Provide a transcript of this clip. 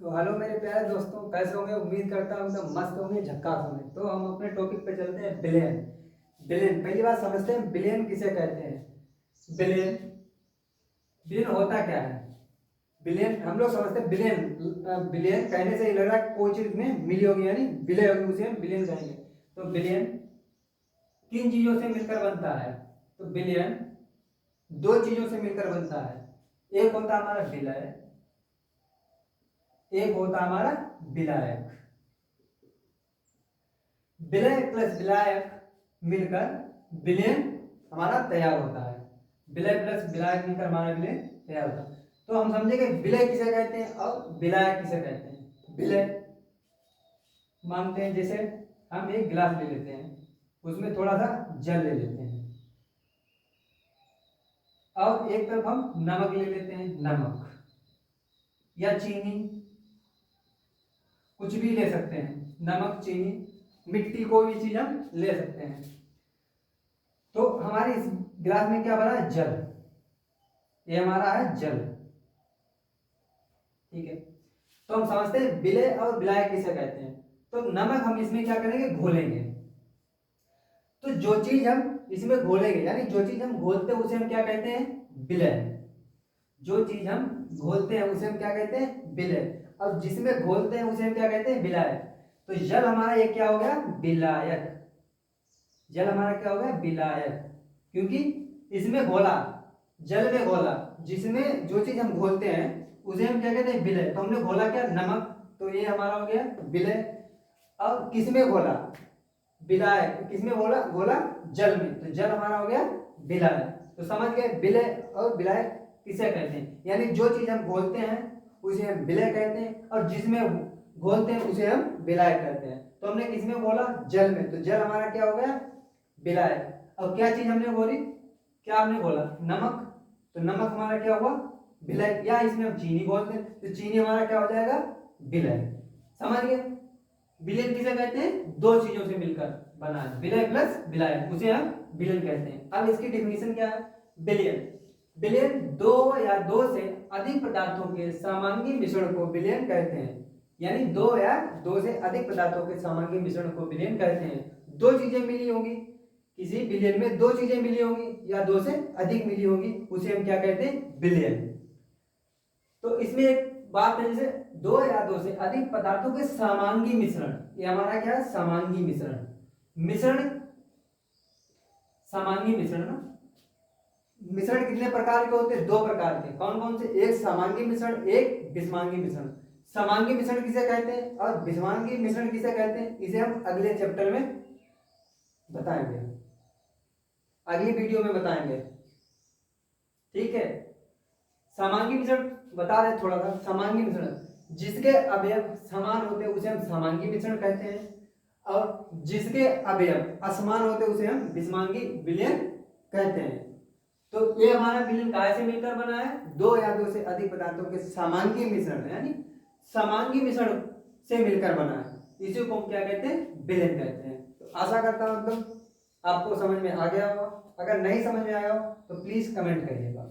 तो हेलो मेरे प्यारे दोस्तों, कैसे होंगे? उम्मीद करता हूँ एकदम मस्त होंगे, झक्कास होंगे। तो हम अपने टॉपिक पे चलते हैं। बिलियन। बिलियन पहली बात समझते हैं, बिलियन किसे कहते हैं। बिलियन बिलियन होता क्या है? बिलियन हम लोग समझते हैं। बिलियन बिलियन कहने से ही लग रहा है कोई चीज में मिली होगी, यानी विलय होगी, उसे हम बिलियन कहेंगे। तो बिलियन किन चीजों से मिलकर बनता है? तो बिलियन दो चीजों से मिलकर बनता है। एक होता है हमारा विलय, एक होता है हमारा विलायक। विलय प्लस विलायक मिलकर विलयन हमारा तैयार होता है। विलय प्लस विलायक मिलकर हमारा विलयन तैयार होता है। तो हम समझेंगे विलय किसे कहते हैं और विलायक किसे कहते हैं। विलय मानते हैं, जैसे हम एक गिलास ले लेते हैं, उसमें थोड़ा सा जल ले लेते हैं, और एक तरफ हम नमक ले लेते हैं, नमक या चीनी, कुछ भी ले सकते हैं, नमक, चीनी, मिट्टी, कोई भी चीज हम ले सकते हैं। तो हमारे इस गिलास में क्या बना है? जल। ये हमारा है जल। ठीक है। तो हम समझते हैं विलय और विलायक किसे कहते हैं। तो नमक हम इसमें क्या करेंगे? घोलेंगे। तो जो चीज हम इसमें घोलेंगे, यानी जो चीज हम घोलते हैं, उसे हम क्या कहते हैं? विलय। जो चीज हम घोलते हैं उसे हम क्या कहते हैं? विलय। और जिसमें घोलते हैं उसे हम क्या कहते हैं? विलायक। तो जल हमारा ये क्या हो गया? विलायक। जल हमारा क्या हो गया? विलायक। क्योंकि इसमें घोला, जल में घोला, जिसमें जो चीज हम घोलते हैं उसे हम क्या कहते हैं? विलय। तो हमने घोला क्या? नमक। तो ये हमारा हो गया विलय। और किसमें घोला? विलायक। किसमें घोला? घोला जल में। तो जल हमारा हो गया विलायक। तो समझ गए विलय और विलायक किसे कहते हैं। यानी जो चीज हम घोलते हैं उसे हम विलय कहते हैं, और जिसमें घोलते हैं उसे हम विलायक कहते हैं। तो हमने किसमें घोला? जल में। तो जल हमारा क्या हो गया? विलायक। और क्या चीज हमने घोली? क्या हमने घोला? नमक। तो नमक हमारा क्या हुआ? विलय। या इसमें हम चीनी बोलते हैं, तो चीनी हमारा क्या हो जाएगा? विलय। समझ गए? विलयन किसे कहते हैं? दो चीजों से मिलकर बना है, विलय प्लस विलायक, उसे हम विलयन कहते हैं। अब इसकी डेफिनेशन क्या है? विलयन विलयन दो या दो से अधिक पदार्थों के समांगी मिश्रण को विलयन कहते हैं। यानी दो या दो से अधिक पदार्थों के समांगी मिश्रण को विलयन कहते हैं। दो चीजें मिली होंगी, किसी विलयन में दो चीजें मिली होंगी या दो से अधिक मिली होंगी, उसे हम क्या कहते हैं? विलयन। तो इसमें एक बात है, जैसे दो या दो से अधिक पदार्थों के समांगी मिश्रण, ये हमारा क्या है? समांगी मिश्रण। मिश्रण, समांगी मिश्रण ना, मिश्रण कितने प्रकार के होते हैं? दो प्रकार के। कौन कौन से? एक समांगी मिश्रण, एक विषमांगी मिश्रण। समांगी मिश्रण किसे कहते हैं और विषमांगी मिश्रण किसे कहते हैं, इसे हम अगले चैप्टर में बताएंगे, अगली वीडियो में बताएंगे। ठीक है। समांगी मिश्रण बता रहे थोड़ा सा। समांगी मिश्रण, जिसके अवयव समान होते हैं उसे हम समांगी मिश्रण कहते हैं, और जिसके अवयव असमान होते हैं उसे हम विषमांगी विलयन कहते हैं। तो ये हमारा विलयन काय से मिलकर बना है? दो या दो से अधिक पदार्थों के समांगी मिश्रण, यानी समांगी मिश्रण से मिलकर बना है, इसी को हम क्या कहते हैं? विलयन कहते हैं। तो आशा करता हूं एकदम आपको समझ में आ गया होगा। अगर नहीं समझ में आया हो तो प्लीज कमेंट करिएगा।